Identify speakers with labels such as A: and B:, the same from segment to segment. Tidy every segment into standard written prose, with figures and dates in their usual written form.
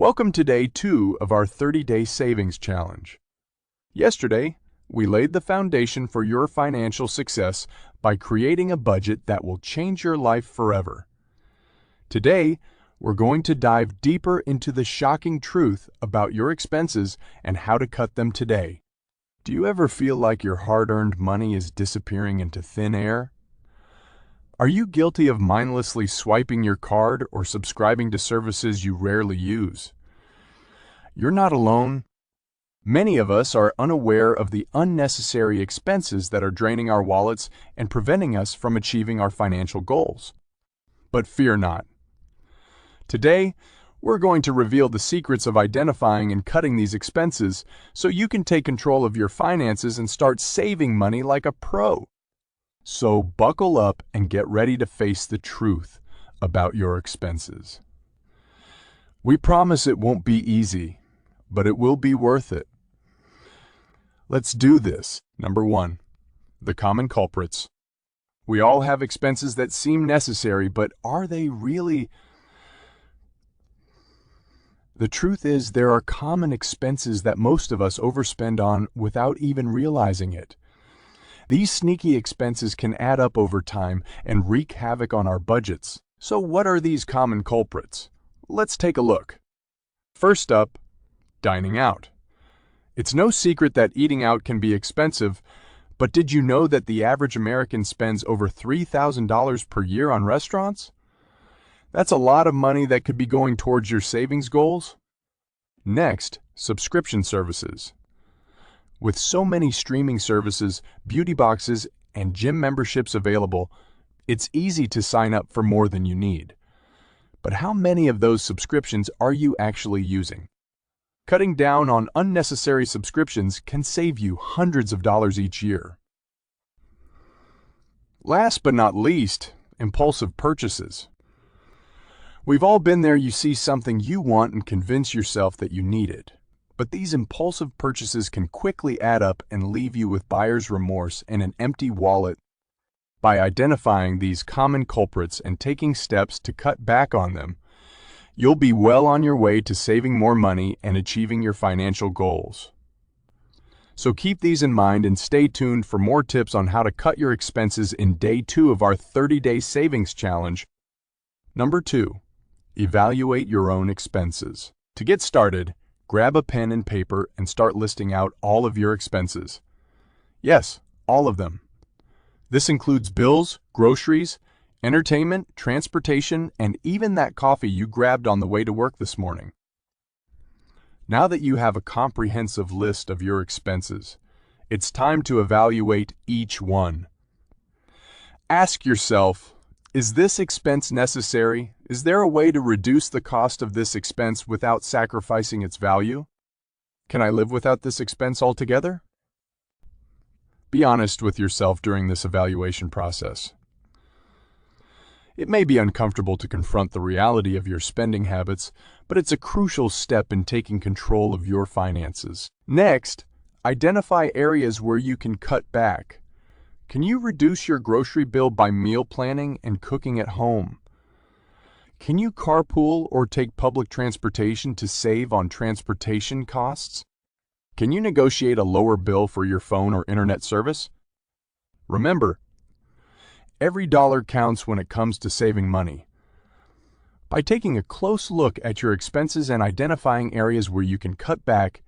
A: Welcome to day 2 of our 30-day savings challenge. Yesterday, we laid the foundation for your financial success by creating a budget that will change your life forever. Today, we're going to dive deeper into the shocking truth about your expenses and how to cut them today. Do you ever feel like your hard-earned money is disappearing into thin air? Are you guilty of mindlessly swiping your card or subscribing to services you rarely use? You're not alone. Many of us are unaware of the unnecessary expenses that are draining our wallets and preventing us from achieving our financial goals. But fear not. Today, we're going to reveal the secrets of identifying and cutting these expenses so you can take control of your finances and start saving money like a pro. So buckle up and get ready to face the truth about your expenses. We promise it won't be easy, but it will be worth it. Let's do this. Number 1, the common culprits. We all have expenses that seem necessary, but are they really? The truth is, there are common expenses that most of us overspend on without even realizing it. These sneaky expenses can add up over time and wreak havoc on our budgets. So what are these common culprits? Let's take a look. First up, dining out. It's no secret that eating out can be expensive, but did you know that the average American spends over $3,000 per year on restaurants? That's a lot of money that could be going towards your savings goals. Next, subscription services. With so many streaming services, beauty boxes, and gym memberships available, it's easy to sign up for more than you need. But how many of those subscriptions are you actually using? Cutting down on unnecessary subscriptions can save you hundreds of dollars each year. Last but not least, impulsive purchases. We've all been there. You see something you want and convince yourself that you need it. But these impulsive purchases can quickly add up and leave you with buyer's remorse and an empty wallet. By identifying these common culprits and taking steps to cut back on them, you'll be well on your way to saving more money and achieving your financial goals. So keep these in mind and stay tuned for more tips on how to cut your expenses in day 2 of our 30-day savings challenge. Number 2, evaluate your own expenses. To get started, grab a pen and paper and start listing out all of your expenses. Yes, all of them. This includes bills, groceries, entertainment, transportation, and even that coffee you grabbed on the way to work this morning. Now that you have a comprehensive list of your expenses, it's time to evaluate each one. Ask yourself, is this expense necessary? Is there a way to reduce the cost of this expense without sacrificing its value? Can I live without this expense altogether? Be honest with yourself during this evaluation process. It may be uncomfortable to confront the reality of your spending habits, but it's a crucial step in taking control of your finances. Next, identify areas where you can cut back. Can you reduce your grocery bill by meal planning and cooking at home? Can you carpool or take public transportation to save on transportation costs? Can you negotiate a lower bill for your phone or internet service? Remember, every dollar counts when it comes to saving money. By taking a close look at your expenses and identifying areas where you can cut back,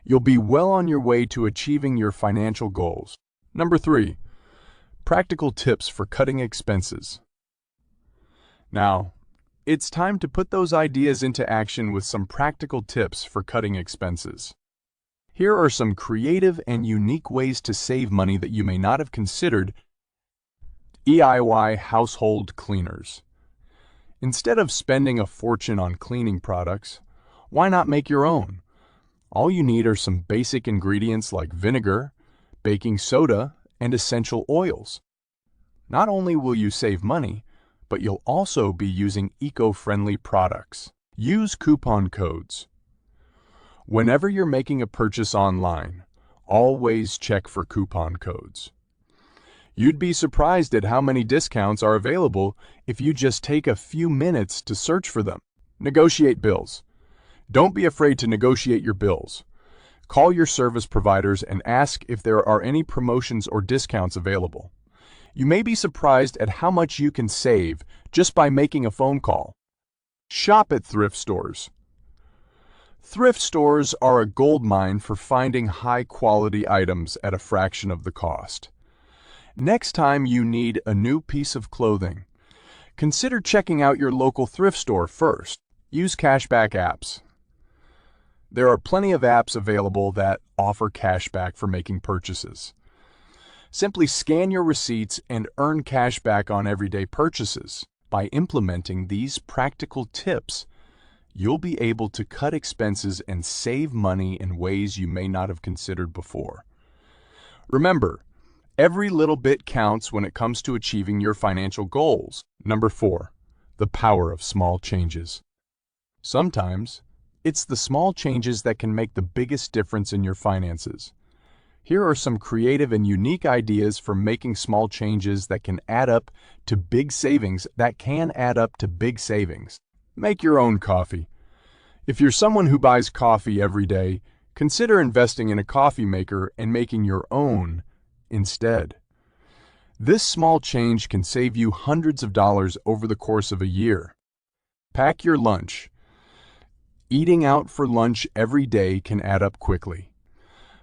A: you'll be well on your way to achieving your financial goals. Number 3, practical tips for cutting expenses. Now, it's time to put those ideas into action with some practical tips for cutting expenses. Here are some creative and unique ways to save money that you may not have considered. DIY household cleaners. Instead of spending a fortune on cleaning products, why not make your own? All you need are some basic ingredients like vinegar, baking soda, and essential oils. Not only will you save money, but you'll also be using eco-friendly products. Use coupon codes. Whenever you're making a purchase online, always check for coupon codes. You'd be surprised at how many discounts are available if you just take a few minutes to search for them. Negotiate bills. Don't be afraid to negotiate your bills. Call your service providers and ask if there are any promotions or discounts available. You may be surprised at how much you can save just by making a phone call. Shop at thrift stores. Thrift stores are a goldmine for finding high-quality items at a fraction of the cost. Next time you need a new piece of clothing, consider checking out your local thrift store first. Use cashback apps. There are plenty of apps available that offer cashback for making purchases. Simply scan your receipts and earn cashback on everyday purchases. By implementing these practical tips, you'll be able to cut expenses and save money in ways you may not have considered before. Remember, every little bit counts when it comes to achieving your financial goals. Number 4, the power of small changes. Sometimes, it's the small changes that can make the biggest difference in your finances. Here are some creative and unique ideas for making small changes that can add up to big savings. Make your own coffee. If you're someone who buys coffee every day, consider investing in a coffee maker and making your own instead. This small change can save you hundreds of dollars over the course of a year. Pack your lunch. Eating out for lunch every day can add up quickly.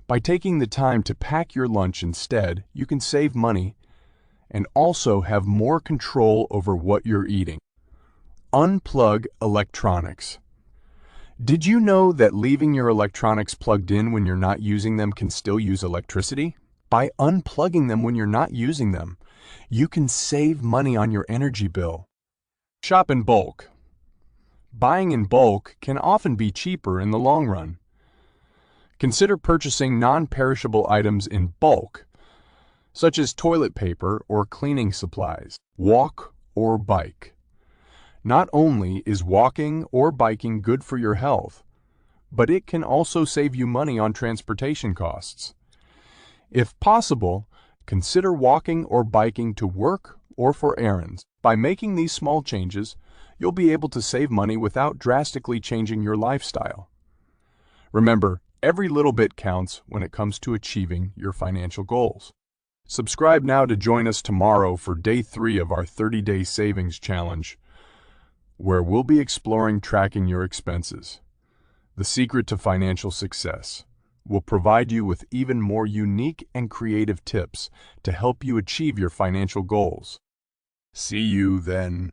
A: By taking the time to pack your lunch instead, you can save money and also have more control over what you're eating. Unplug electronics. Did you know that leaving your electronics plugged in when you're not using them can still use electricity? By unplugging them when you're not using them, you can save money on your energy bill. Shop in bulk. Buying in bulk can often be cheaper in the long run. Consider purchasing non-perishable items in bulk, such as toilet paper or cleaning supplies. Walk or bike. Not only is walking or biking good for your health, but it can also save you money on transportation costs. If possible, consider walking or biking to work or for errands. By making these small changes, you'll be able to save money without drastically changing your lifestyle. Remember, every little bit counts when it comes to achieving your financial goals. Subscribe now to join us tomorrow for day 3 of our 30-day savings challenge, where we'll be exploring tracking your expenses. The secret to financial success. We'll provide you with even more unique and creative tips to help you achieve your financial goals. See you then.